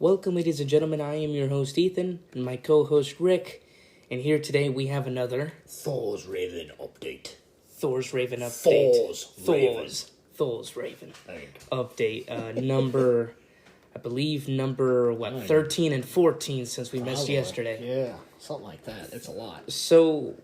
Welcome, ladies and gentlemen. I am your host, Ethan, and my co-host, Rick. And here today we have another Thor's Raven update. Thor's Raven update. Thor's Raven Raven. update. Number, I believe, number 13 and 14 since we missed yesterday. Yeah, something like that. It's a lot. So,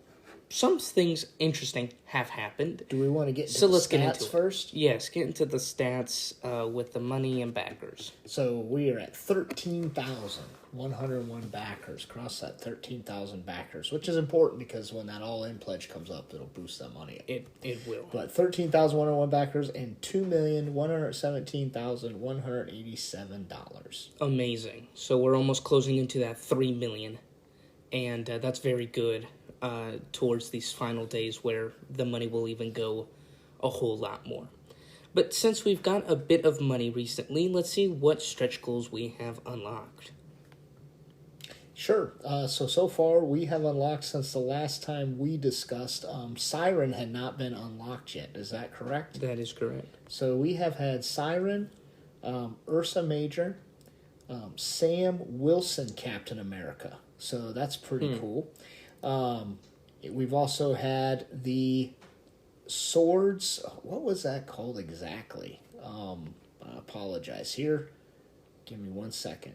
some things interesting have happened. Do we want to get into let's get into first? Yes, get into the stats with the money and backers. So we are at 13,101 backers. Cross that 13,000 backers, which is important because when that all-in pledge comes up, it'll boost that money up. It will. But 13,101 backers and $2,117,187. Amazing. So we're almost closing into that 3 million. And that's very good towards these final days where the money will even go a whole lot more. But since we've got a bit of money recently, let's see what stretch goals we have unlocked. Sure. So far we have unlocked since the last time we discussed. Siren had not been unlocked yet. Is that correct? That is correct. So we have had Siren, Ursa Major, Sam Wilson Captain America. So that's pretty cool. We've also had the swords. What was that called exactly? I apologize here. Give me 1 second.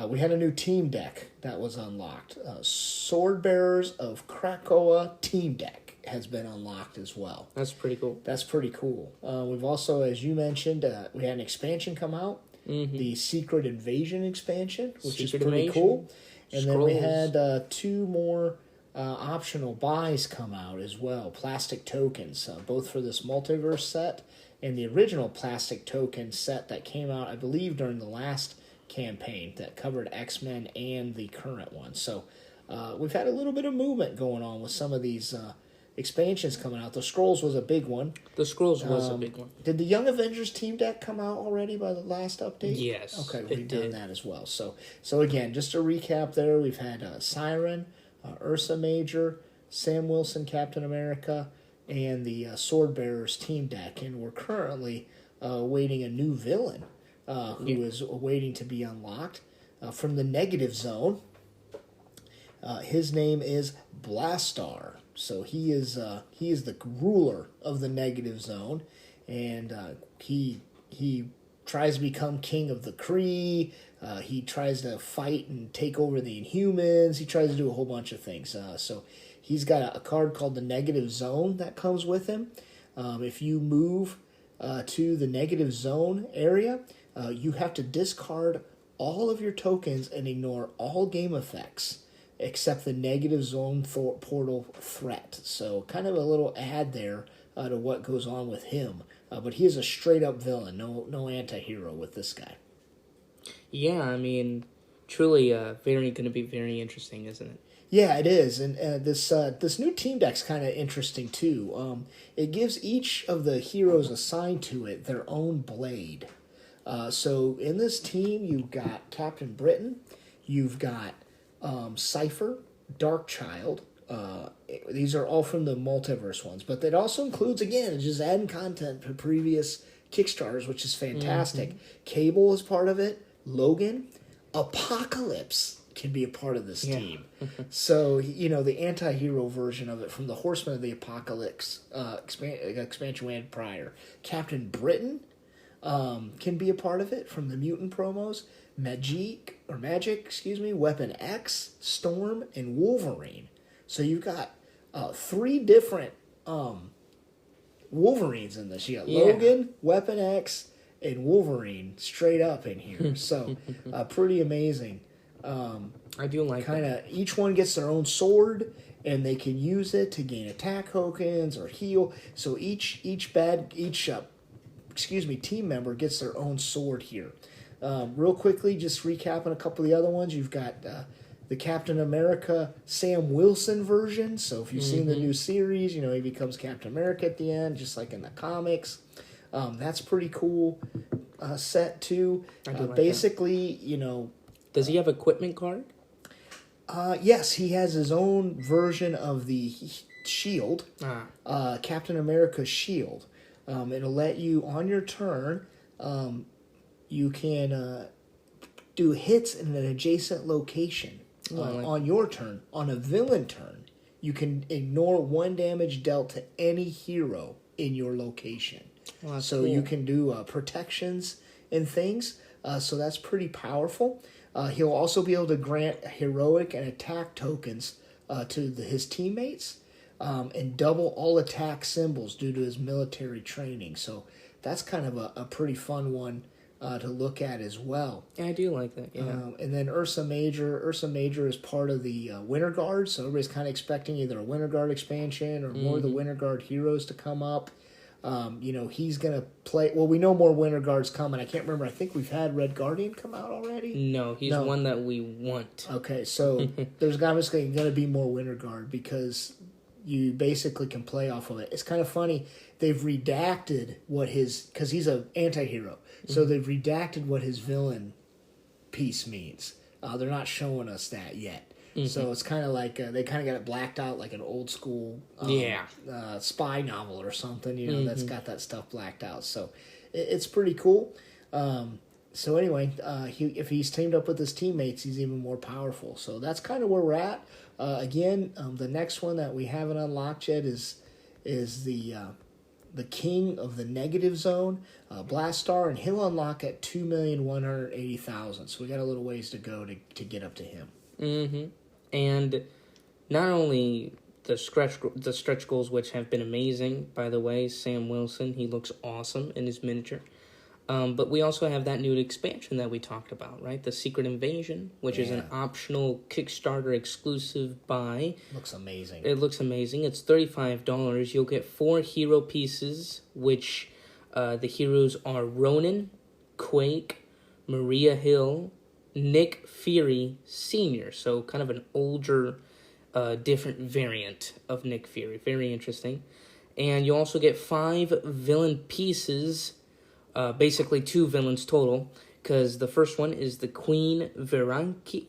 We had a new team deck that was unlocked. Sword Bearers of Krakoa team deck has been unlocked as well. That's pretty cool. That's pretty cool. We've also, as you mentioned, we had an expansion come out. Mm-hmm. The Secret Invasion expansion, which is pretty cool. And then we had 2 more optional buys come out as well. Plastic tokens, both for this multiverse set and the original plastic token set that came out, I believe, during the last campaign that covered X-Men and the current one. So we've had a little bit of movement going on with some of these expansions coming out. The Skrulls was a big one. The Skrulls was a big one. Did the Young Avengers team deck come out already by the last update? Yes. Okay, we've done that as well. So again, just to recap there, we've had Siren, Ursa Major, Sam Wilson Captain America, and the Sword Bearers team deck. And we're currently awaiting a new villain who is waiting to be unlocked from the Negative Zone. His name is Blastar. So he is the ruler of the Negative Zone, and he tries to become king of the Kree. He tries to fight and take over the Inhumans. He tries to do a whole bunch of things. So he's got a card called the Negative Zone that comes with him. If you move to the Negative Zone area, you have to discard all of your tokens and ignore all game effects except the Negative Zone portal threat. So kind of a little add there to what goes on with him. But he is a straight-up villain, no anti-hero with this guy. Yeah, I mean, truly going to be very interesting, isn't it? Yeah, it is. And this new team deck's kind of interesting, too. It gives each of the heroes assigned to it their own blade. So in this team, you've got Captain Britain, you've got Cypher, Darkchild. These are all from the multiverse ones, but that also includes, again, just adding content to previous Kickstarters, which is fantastic. Mm-hmm. Cable is part of it. Logan, Apocalypse can be a part of this team. So, the anti-hero version of it from the Horsemen of the Apocalypse expansion we had prior. Captain Britain can be a part of it from the Mutant promos. Magic, Weapon X, Storm, and Wolverine. So you've got 3 different Wolverines in this. You got Logan, Weapon X, and Wolverine straight up in here. So pretty amazing. I do like that. Each one gets their own sword, and they can use it to gain attack tokens or heal. So each team member gets their own sword here. Real quickly, just recapping a couple of the other ones. You've got the Captain America Sam Wilson version. So if you've seen the new series, he becomes Captain America at the end, just like in the comics. That's pretty cool set, too. Basically, Does he have equipment card? Yes, he has his own version of the shield, Captain America's shield. It'll let you, on your turn, you can do hits in an adjacent location on your turn. On a villain turn, you can ignore 1 damage dealt to any hero in your location. Oh, so cool. you can do protections and things. So that's pretty powerful. He'll also be able to grant heroic and attack tokens to his teammates, and double all attack symbols due to his military training. So that's kind of a pretty fun one to look at as well. Yeah, I do like that, yeah. And then Ursa Major. Ursa Major is part of the Winter Guard, so everybody's kind of expecting either a Winter Guard expansion or more of the Winter Guard heroes to come up. He's going to play... Well, we know more Winter Guards coming. I can't remember. I think we've had Red Guardian come out already. No, he's one that we want. Okay, so there's obviously going to be more Winter Guard because you basically can play off of it. It's kind of funny. They've redacted what his... Because he's an anti-hero. So they've redacted what his villain piece means. They're not showing us that yet. So it's kind of like they kind of got it blacked out like an old school spy novel or something, that's got that stuff blacked out. So it's pretty cool. So anyway, if he's teamed up with his teammates, he's even more powerful. So that's kind of where we're at. Again, the next one that we haven't unlocked yet is the King of the Negative Zone, Blastar, and he'll unlock at 2,180,000. So we got a little ways to go to get up to him. Mm-hmm. And not only the stretch goals, which have been amazing, by the way, Sam Wilson, he looks awesome in his miniature. But we also have that new expansion that we talked about, right? The Secret Invasion, which is an optional Kickstarter exclusive buy. Looks amazing. It looks amazing. It's $35. You'll get 4 hero pieces, which the heroes are Ronan, Quake, Maria Hill, Nick Fury Sr., so kind of an older, different variant of Nick Fury. Very interesting. And you also get 5 villain pieces, basically 2 villains total, because the first one is the Queen Verank,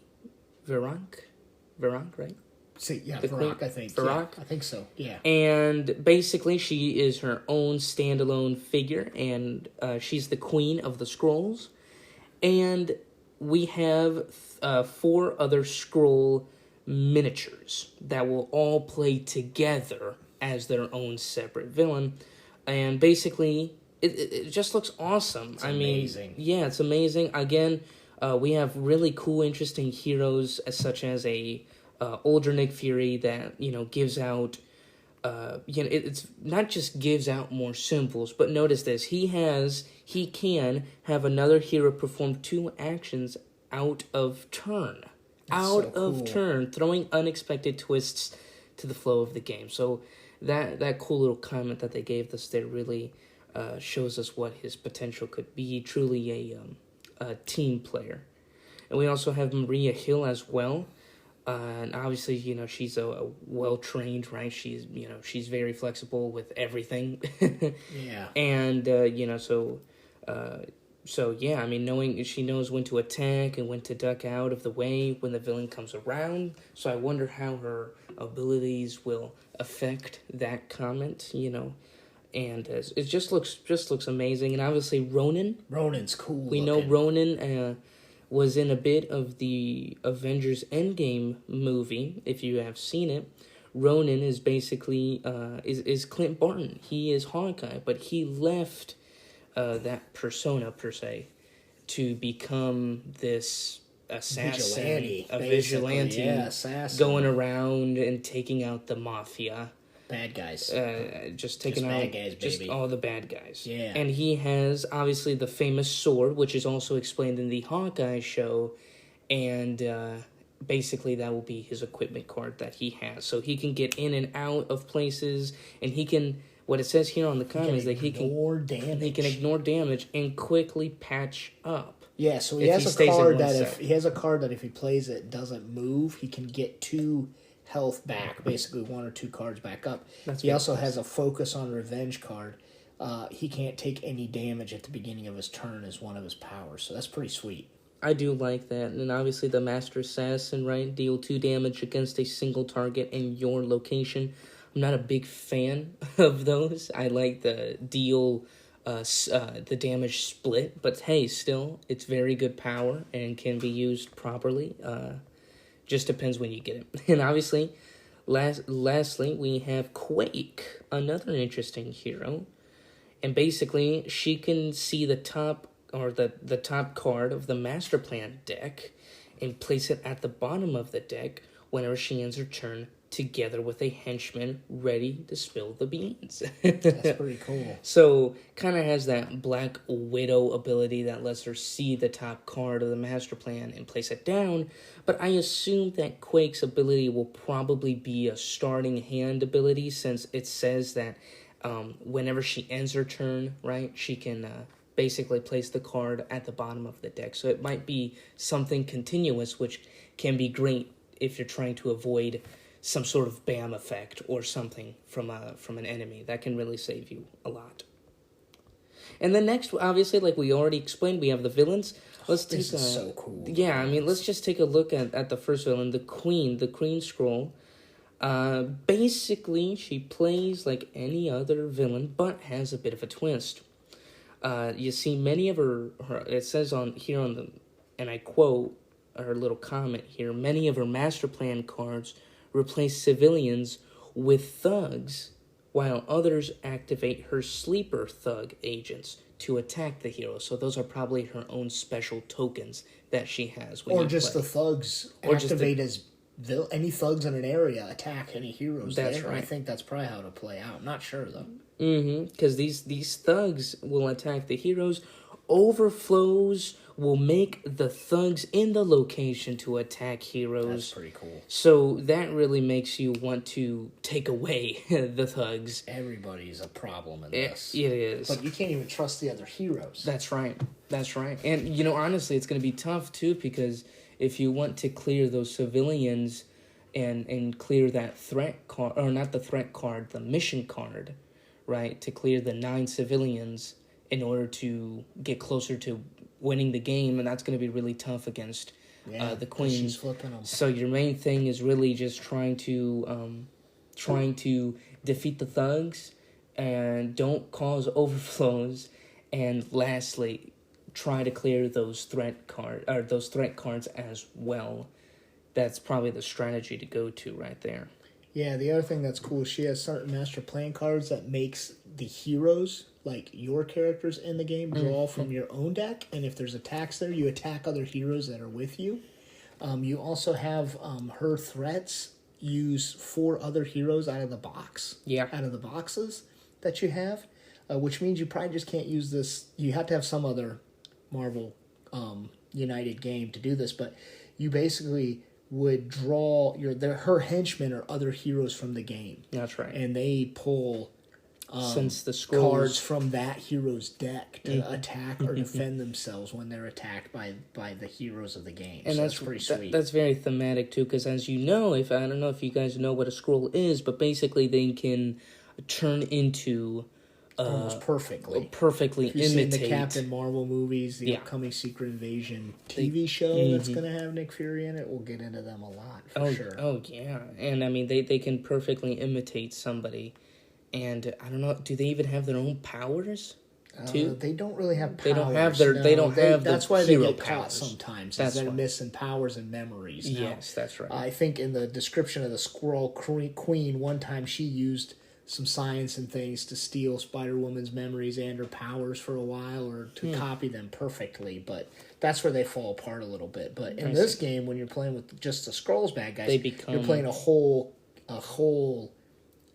right? See, yeah, The Varrock, Queen, I think. Varrock? Yeah, I think so, yeah. And basically she is her own standalone figure, and she's the Queen of the Skrulls. And we have 4 other Skrull miniatures that will all play together as their own separate villain. And basically, it just looks awesome. It's amazing. Yeah, it's amazing. Again, we have really cool, interesting heroes, such as a older Nick Fury that, gives out... it's not just gives out more symbols, but notice this. He can have another hero perform 2 actions out of turn. Throwing unexpected twists to the flow of the game. So that cool little comment that they gave us there really shows us what his potential could be. Truly a team player. And we also have Maria Hill as well. And obviously, she's a well-trained, right? She's very flexible with everything. Yeah. And, knowing she knows when to attack and when to duck out of the way when the villain comes around. So I wonder how her abilities will affect that comment, And it just looks amazing. And obviously, Ronan's cool. We know Ronan was in a bit of the Avengers Endgame movie, if you have seen it. Ronan is basically is Clint Barton. He is Hawkeye, but he left that persona, per se, to become this assassin, vigilante, assassin, going around and taking out the mafia. Bad guys. Just taking out bad guys, just baby. all the bad guys. Yeah. And he has, obviously, the famous sword, which is also explained in the Hawkeye show. And basically, that will be his equipment card that he has. So he can get in and out of places. And he can, what it says here on the comment is that he can ignore damage and quickly patch up. Yeah, so he has a card that if he plays it doesn't move, he can get 2 health back, basically 1 or 2 cards back up. He also has a focus on revenge card. He can't take any damage at the beginning of his turn as one of his powers, so that's pretty sweet. I do like that. And obviously the Master Assassin, right? Deal 2 damage against a single target in your location. I'm not a big fan of those. I like the deal the damage split. But hey, still, it's very good power and can be used properly. Just depends when you get it. And obviously, lastly, we have Quake, another interesting hero. And basically, she can see the top or the top card of the Master Plan deck and place it at the bottom of the deck whenever she ends her turn, together with a henchman ready to spill the beans. That's pretty cool. So, kind of has that Black Widow ability that lets her see the top card of the Master Plan and place it down. But I assume that Quake's ability will probably be a starting hand ability, since it says that whenever she ends her turn, right, she can basically place the card at the bottom of the deck. So it might be something continuous, which can be great if you're trying to avoid some sort of BAM effect or something from an enemy. That can really save you a lot. And then next, obviously, like we already explained, we have the villains. This is so cool. Yeah, I mean, let's just take a look at the first villain, the Queen Scroll. Basically, she plays like any other villain, but has a bit of a twist. You see many of her it says on the, and I quote her little comment here, many of her Master Plan cards replace civilians with thugs, while others activate her sleeper thug agents to attack the hero. So those are probably her own special tokens that she has. Or just the thugs activate as any thugs in an area attack any heroes. That's there. right. I think that's probably how it'll play out. I'm not sure though. Because these thugs will attack the heroes. Overflows will make the thugs in the location to attack heroes. That's pretty cool. So that really makes you want to take away the thugs. Everybody's a problem in this. It is. But you can't even trust the other heroes. That's right. And, honestly, it's going to be tough, too, because if you want to clear those civilians and clear that threat card, or not the threat card, the mission card, right, to clear the 9 civilians in order to get closer to winning the game, and that's going to be really tough against the Queen. She's flipping them. So your main thing is really just trying to defeat the thugs and don't cause overflows, and lastly, try to clear those threat cards as well. That's probably the strategy to go to right there. Yeah, the other thing that's cool is she has certain Master Plan cards that makes the heroes, like your characters in the game, draw from your own deck. And if there's attacks there, you attack other heroes that are with you. You also have her threats use 4 other heroes out of the box. Yeah. Out of the boxes that you have. Which means you probably just can't use this. You have to have some other Marvel United game to do this. But you basically would draw her henchmen or other heroes from the game. That's right. And they pull since the scrolls, cards from that hero's deck to attack or defend themselves when they're attacked by the heroes of the game. And so that's pretty sweet. That's very thematic too, because as you know, I don't know if you guys know what a scroll is, but basically they can turn into almost perfectly imitate. Seen the Captain Marvel movies, the upcoming Secret Invasion TV show that's going to have Nick Fury in it. We'll get into them a lot for sure. Oh yeah, and I mean they can perfectly imitate somebody, and I don't know, do they even have their own powers? Too? They don't really have powers. They don't have their. That's why they get caught powers. sometimes. That's they're why. missing powers and memories. Now, yes, that's right. I think in the description of the Squirrel Queen, one time she used some science and things to steal Spider-Woman's memories and her powers for a while, or to copy them perfectly, but that's where they fall apart a little bit. But in this game, when you're playing with just the Skrulls bad guys, you're playing a whole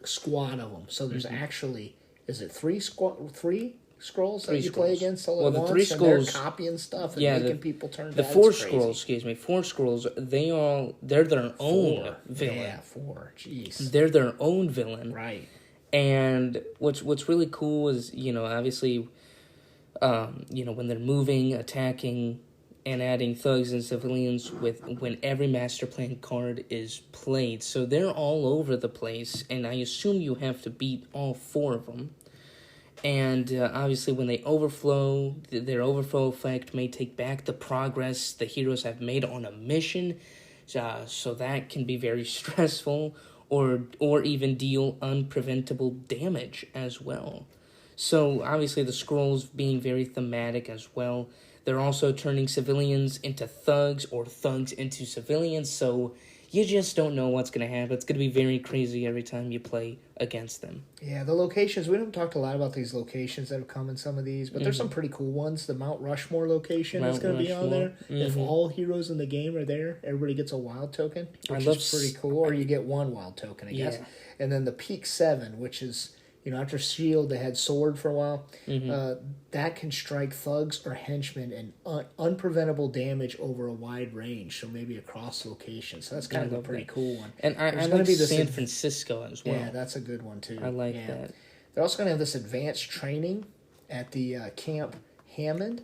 squad of them. So there's actually, is it three Skrulls that you play against all at once? The 3 Skrulls, they're copying stuff and making people turn bad. The 4 Skrulls, 4 Skrulls, they're their own villain. Yeah, 4. Jeez. They're their own villain. Right. And what's really cool is, obviously, when they're moving, attacking, and adding thugs and civilians when every Master Plan card is played. So they're all over the place, and I assume you have to beat all 4 of them. And obviously when they overflow, their overflow effect may take back the progress the heroes have made on a mission. So that can be very stressful, or even deal unpreventable damage as well. So obviously the scrolls being very thematic as well. They're also turning civilians into thugs or thugs into civilians, so you just don't know what's going to happen. It's going to be very crazy every time you play against them. Yeah, the locations, we haven't talked a lot about these locations that have come in some of these, but there's some pretty cool ones. The Mount Rushmore location is going to be on there. If all heroes in the game are there, everybody gets a wild token, which is pretty cool, or you get one wild token, I guess. And then the Peak 7, which is, after S.H.I.E.L.D., they had Sword for a while. That can strike thugs or henchmen and unpreventable damage over a wide range, so maybe across locations. So that's kind of a pretty cool one. And I like San Francisco as well. Yeah, that's a good one, too. I like that. They're also going to have this advanced training at the Camp Hammond,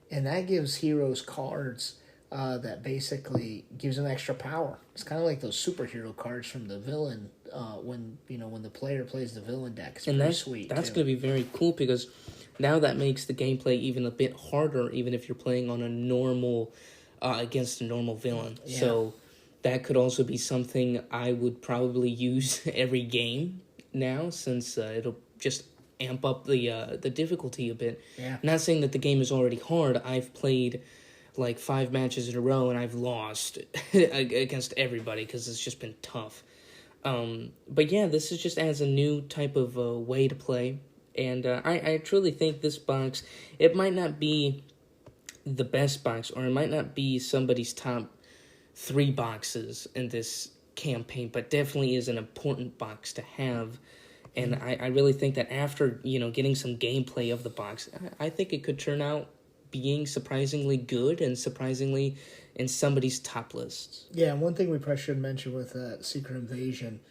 and that gives heroes cards that basically gives them extra power. It's kind of like those superhero cards from the villain when the player plays the villain deck. It's pretty sweet. That's going to be very cool because now that makes the gameplay even a bit harder, even if you're playing on a normal against a normal villain. Yeah. So that could also be something I would probably use every game now, since it'll just amp up the difficulty a bit. Yeah. Not saying that the game is already hard. I've played like 5 matches in a row and I've lost against everybody because it's just been tough. But yeah, this is just as a new type of way to play. And I truly think this box, it might not be the best box, or it might not be somebody's top 3 boxes in this campaign, but definitely is an important box to have. And I really think that after, getting some gameplay of the box, I think it could turn out being surprisingly good and surprisingly in somebody's top lists. Yeah, and one thing we probably should mention with Secret Invasion,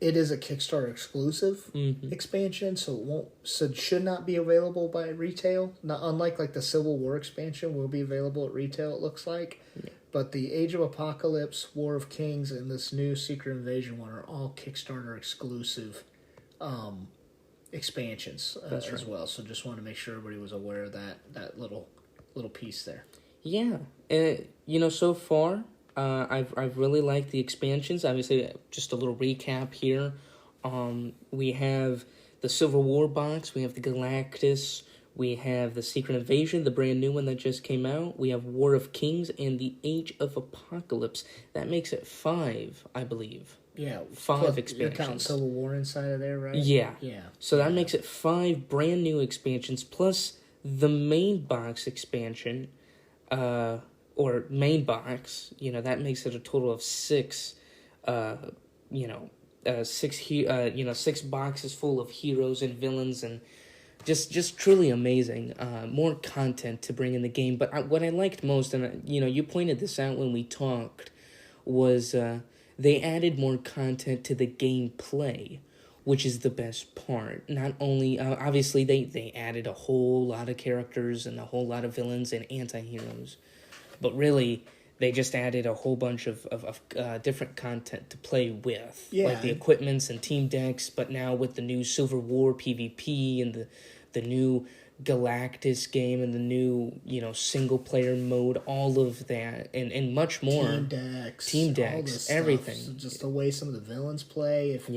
it is a Kickstarter exclusive expansion, so it should not be available by retail. Not unlike like the Civil War expansion will be available at retail, it looks like. Yeah. But the Age of Apocalypse, War of Kings, and this new Secret Invasion one are all Kickstarter exclusive expansions as well. So just want to make sure everybody was aware of that little piece there. Yeah, so far I've really liked the expansions. Obviously, just a little recap here. We have the Civil War box, we have the Galactus, we have the Secret Invasion, the brand new one that just came out. We have War of Kings and the Age of Apocalypse. That makes it 5, I believe. Yeah, 5 expansions. You're counting Civil War inside of there, right? Yeah. Yeah. So that makes it 5 brand new expansions, plus the main box expansion, or main box. That makes it a total of 6. 6 boxes full of heroes and villains, and just truly amazing. More content to bring in the game. But what I liked most, and you pointed this out when we talked, was they added more content to the gameplay, which is the best part. Not only, obviously, they added a whole lot of characters and a whole lot of villains and anti-heroes, but really, they just added a whole bunch of different content to play with, like the equipments and team decks, but now with the new Civil War PvP and the new Galactus game and the new, single player mode, all of that and much more. Team decks, everything. So just the way some of the villains play. If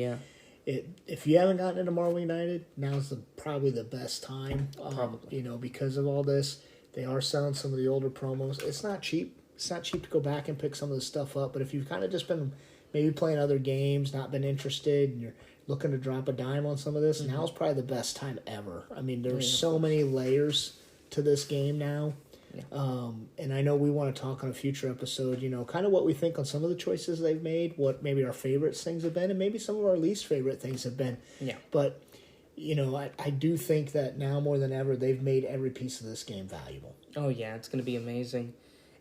you haven't gotten into Marvel United, now's probably the best time. Probably. Because of all this, they are selling some of the older promos. It's not cheap. It's not cheap to go back and pick some of this stuff up. But if you've kind of just been maybe playing other games, not been interested, and you're looking to drop a dime on some of this, now's probably the best time ever. I mean, there's so many layers to this game now. Yeah. And I know we want to talk on a future episode, kind of what we think on some of the choices they've made, what maybe our favorite things have been, and maybe some of our least favorite things have been. Yeah. But, I do think that now more than ever, they've made every piece of this game valuable. Oh, yeah, it's going to be amazing.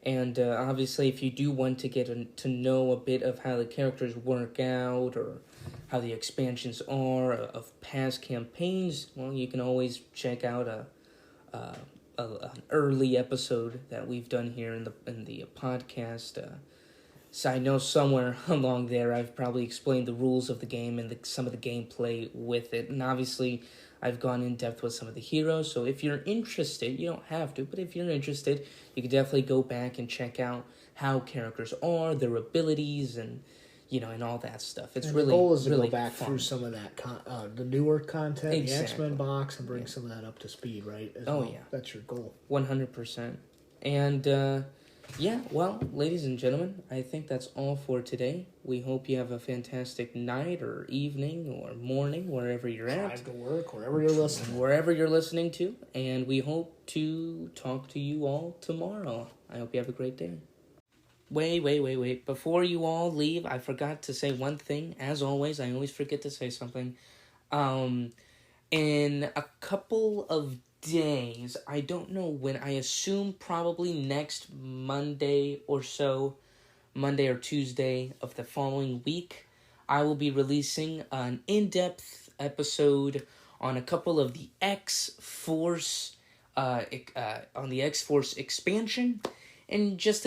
And obviously, if you do want to get to know a bit of how the characters work out or how the expansions are of past campaigns, well, you can always check out an early episode that we've done here in the podcast. So I know somewhere along there I've probably explained the rules of the game and some of the gameplay with it. And obviously, I've gone in depth with some of the heroes, so if you're interested, you don't have to, but if you're interested, you can definitely go back and check out how characters are, their abilities, and and all that stuff. It's and really the goal is to really go back fun. through some of that the newer content, Exactly. the X-Men box, and bring some of that up to speed, right? Yeah, that's your goal. 100%. And well, ladies and gentlemen, I think that's all for today. We hope you have a fantastic night or evening or morning, wherever you're at. Drive to work, wherever you're listening. Wherever you're listening to. And we hope to talk to you all tomorrow. I hope you have a great day. Wait. Before you all leave, I forgot to say one thing. As always, I always forget to say something. In a couple of days, I don't know when, I assume probably next Monday or so, Monday or Tuesday of the following week, I will be releasing an in-depth episode on a couple of the X-Force, on the X-Force expansion. And just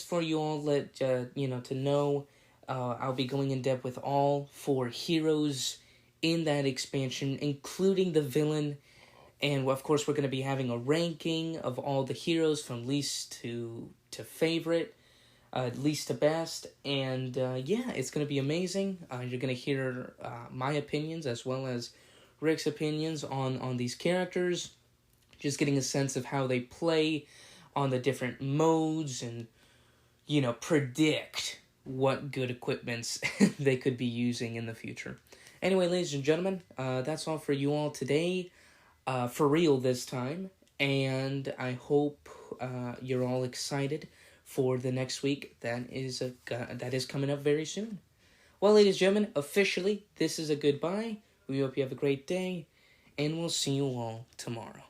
for you all to know, I'll be going in depth with all 4 heroes in that expansion, including the villain. And of course, we're going to be having a ranking of all the heroes from least to favorite, least to best. And it's going to be amazing. You're going to hear my opinions as well as Rick's opinions on these characters. Just getting a sense of how they play on the different modes and, predict what good equipments they could be using in the future. Anyway, ladies and gentlemen, that's all for you all today, for real this time, and I hope you're all excited for the next week that is coming up very soon. Well, ladies and gentlemen, officially, this is a goodbye. We hope you have a great day, and we'll see you all tomorrow.